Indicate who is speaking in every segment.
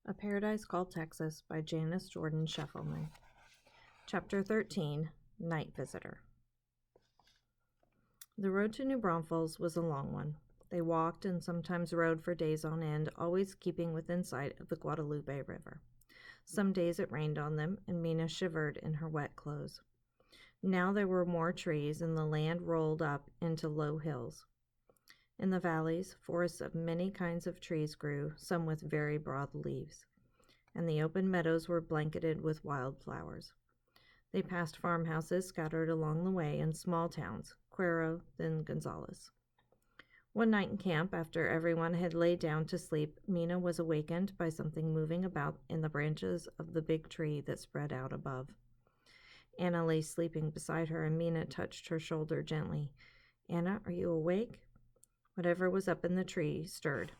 Speaker 1: A Paradise Called Texas by Janice Jordan Scheffelman. Chapter 13, Night Visitor. The road to New Braunfels was a long one. They walked and sometimes rode for days on end, always keeping within sight of the Guadalupe River. Some days it rained on them, and Mina shivered in her wet clothes. Now there were more trees, and the land rolled up into low hills. In the valleys, forests of many kinds of trees grew, some with very broad leaves, and the open meadows were blanketed with wild flowers. They passed farmhouses scattered along the way and small towns, Cuero, then Gonzales. One night in camp, after everyone had laid down to sleep, Mina was awakened by something moving about in the branches of the big tree that spread out above. Anna lay sleeping beside her, and Mina touched her shoulder gently. "Anna, are you awake?" Whatever was up in the tree stirred.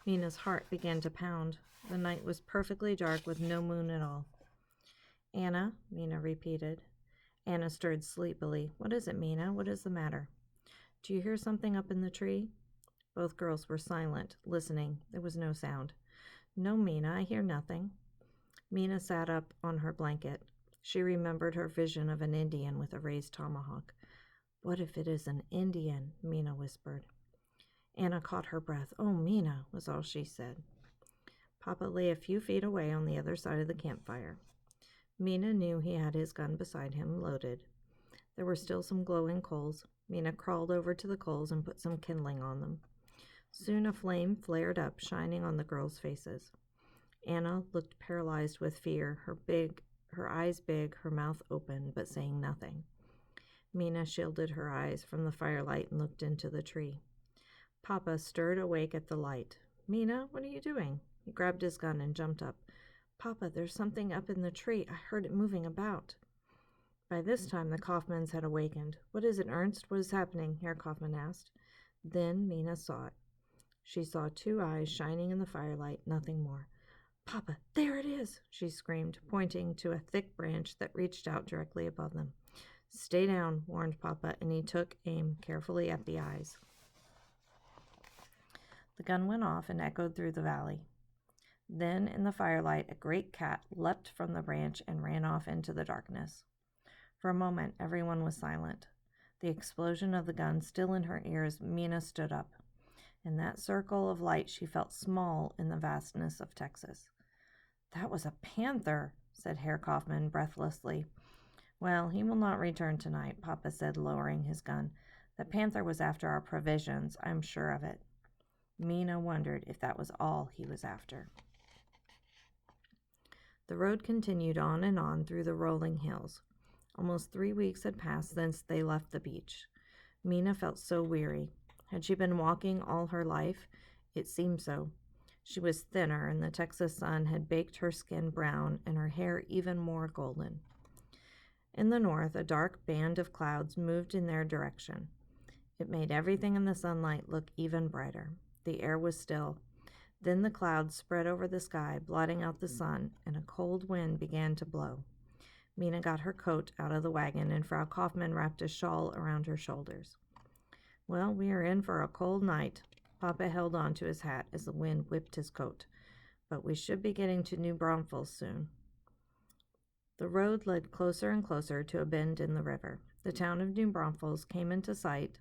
Speaker 1: Mina's heart began to pound. The night was perfectly dark with no moon at all. "Anna," Mina repeated. Anna stirred sleepily. "What is it, Mina? What is the matter?" "Do you hear something up in the tree?" Both girls were silent, listening. There was no sound. "No, Mina, I hear nothing." Mina sat up on her blanket. She remembered her vision of an Indian with a raised tomahawk. "What if it is an Indian?" Mina whispered. Anna caught her breath. "Oh, Mina," was all she said. Papa lay a few feet away on the other side of the campfire. Mina knew he had his gun beside him, loaded. There were still some glowing coals. Mina crawled over to the coals and put some kindling on them. Soon a flame flared up, shining on the girls' faces. Anna looked paralyzed with fear, her eyes big, her mouth open, but saying nothing. Mina shielded her eyes from the firelight and looked into the tree. Papa stirred awake at the light. "Mina, what are you doing?" He grabbed his gun and jumped up. "Papa, there's something up in the tree. I heard it moving about." By this time the Kaufmans had awakened. "What is it, Ernst? What is happening?" Herr Kaufmann asked. Then Mina saw it. She saw two eyes shining in the firelight, nothing more. "Papa, there it is!" she screamed, pointing to a thick branch that reached out directly above them. "Stay down," warned Papa, and he took aim carefully at the eyes. The gun went off and echoed through the valley. Then, in the firelight, a great cat leapt from the branch and ran off into the darkness. For a moment, everyone was silent. The explosion of the gun still in her ears, Mina stood up. In that circle of light, she felt small in the vastness of Texas. "That was a panther," said Herr Kaufmann breathlessly. "Well, he will not return tonight," Papa said, lowering his gun. "The panther was after our provisions, I'm sure of it." Mina wondered if that was all he was after. The road continued on and on through the rolling hills. Almost 3 weeks had passed since they left the beach. Mina felt so weary. Had she been walking all her life? It seemed so. She was thinner, and the Texas sun had baked her skin brown and her hair even more golden. In the north, a dark band of clouds moved in their direction. It made everything in the sunlight look even brighter. The air was still. Then the clouds spread over the sky, blotting out the sun, and a cold wind began to blow. Mina got her coat out of the wagon, and Frau Kaufmann wrapped a shawl around her shoulders. "Well, we are in for a cold night." Papa held on to his hat as the wind whipped his coat. "But we should be getting to New Braunfels soon." The road led closer and closer to a bend in the river. The town of New Braunfels came into sight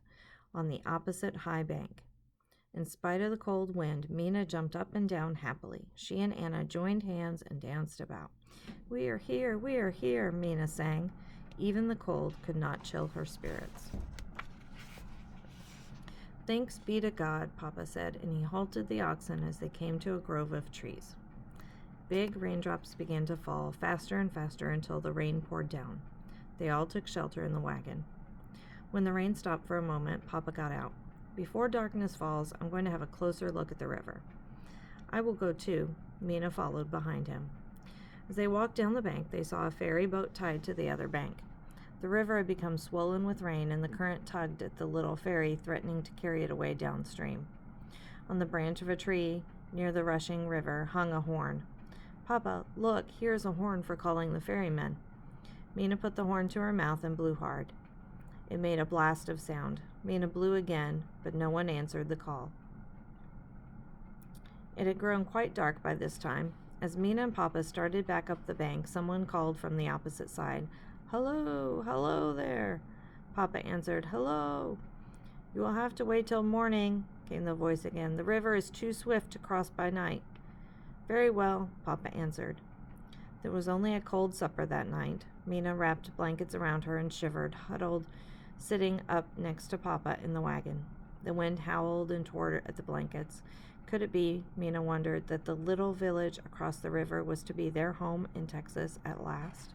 Speaker 1: on the opposite high bank. In spite of the cold wind, Mina jumped up and down happily. She and Anna joined hands and danced about. We are here," Mina sang. Even the cold could not chill her spirits. "Thanks be to God," Papa said, and he halted the oxen as they came to a grove of trees. Big raindrops began to fall, faster and faster, until the rain poured down. They all took shelter in the wagon. When the rain stopped for a moment, Papa got out. "Before darkness falls, I'm going to have a closer look at the river." "I will go too." Mina followed behind him. As they walked down the bank, they saw a ferry boat tied to the other bank. The river had become swollen with rain, and the current tugged at the little ferry, threatening to carry it away downstream. On the branch of a tree near the rushing river hung a horn. "Papa, look, here is a horn for calling the ferrymen." Mina put the horn to her mouth and blew hard. It made a blast of sound. Mina blew again, but no one answered the call. It had grown quite dark by this time. As Mina and Papa started back up the bank, someone called from the opposite side. "Hello, hello there." Papa answered, "Hello." "You will have to wait till morning," came the voice again. "The river is too swift to cross by night." "Very well," Papa answered. There was only a cold supper that night. Mina wrapped blankets around her and shivered, huddled, sitting up next to Papa in the wagon. The wind howled and tore at the blankets. Could it be, Mina wondered, that the little village across the river was to be their home in Texas at last?